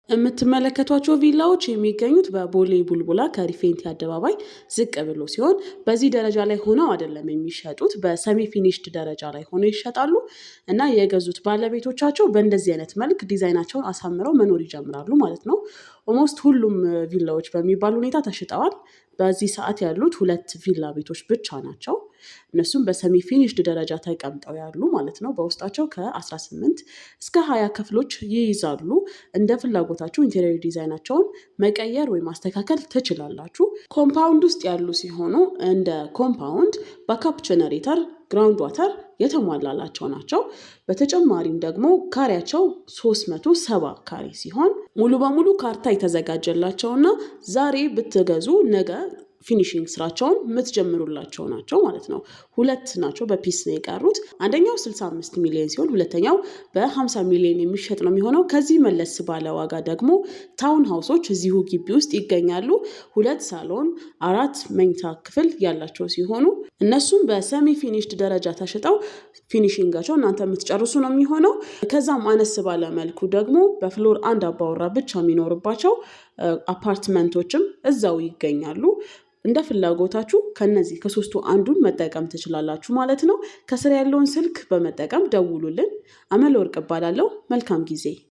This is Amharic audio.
የምትመለከቷቸው ቪላዎች የሚገኙት በቦሌ ቡልቡላ ከሪፌንቲ አደባባይ ዝቅ ብሎ ሲሆን በዚህ ደረጃ ላይ ሆነው አይደለም የሚሸጡት በሰሚ ፊኒሽድ ደረጃ ላይ ሆነው ይሸጣሉ እና የገዙት ባለቤቶቻቸው በእንደዚህ አይነት መልክ ዲዛይናቸውን አሳምረው መኖር ይጀምራሉ ማለት ነው። ኦልሞስት ሁሉም ቪላዎች በሚባል ሁኔታ ተሽጠዋል። በዚህ ሰዓት ያሉት 2 ቪላ ቤቶች ብቻ ናቸው። እነሱም በሰሚ ፊኒሽድ ደረጃ ተቀምጠው ያሉ ማለት ነው። በውስጣቸው ከ18 እስከ 20 ክፍሎች ይይዛሉ። እንደ ፍላጎታችሁ ኢንቴሪየር ዲዛይናቸውን መቀየር ወይ ማስተካከል ትችላላችሁ። ኮምፓውንድ ውስጥ ያሉ ሲሆኑ እንደ ኮምፓውንድ ባካፕ ጀነሬተር፣ ግራውንድ ዋተር የተሟላላቸው ናቸው። በተጨማሪም ደግሞ ካሬያቸው 370 ካሬ ሲሆን ሙሉ በሙሉ ካርታ የተዘጋጀላቸውና ዛሬ ብትገዙ ነገ ፊኒሺንግ ስራቸውን የምትጀምሩላቸው ናቸው ማለት ነው። 2 ናቸው በፒስ ነው የቀሩት። አንደኛው 65 ሚሊዮን ሲሆን ሁለተኛው በ50 ሚሊዮን የሚሸጥ ነው የሚሆነው። ከዚህ መለስ ባለ ዋጋ ደግሞ ታውን ሃውሶች እዚሁ ግቢ ውስጥ ይገኛሉ። 2 ሳሎን 4 መኝታ ክፍል ያላቸው ሲሆኑ እነሱም በሰሚ ፊኒሽድ ደረጃ ተሽጠው ፊኒሺንጋቸው እናንተ የምትጨርሱ ነው የሚሆነው። ከዛም አነስ ባለ መልኩ ደግሞ በፍሎር 1 አባወራ ብቻ የሚኖርባቸው አፓርትመንቶችም እዛው ይገኛሉ። እንደ ፍላጎታችሁ ከነዚህ ከሶስቱ አንዱን መጠቀም ትችላላችሁ ማለት ነው። ከስር ያለውን ስልክ በመጠቀም ደውሉልን። አመለወርቅ እባላለሁ። መልካም ጊዜ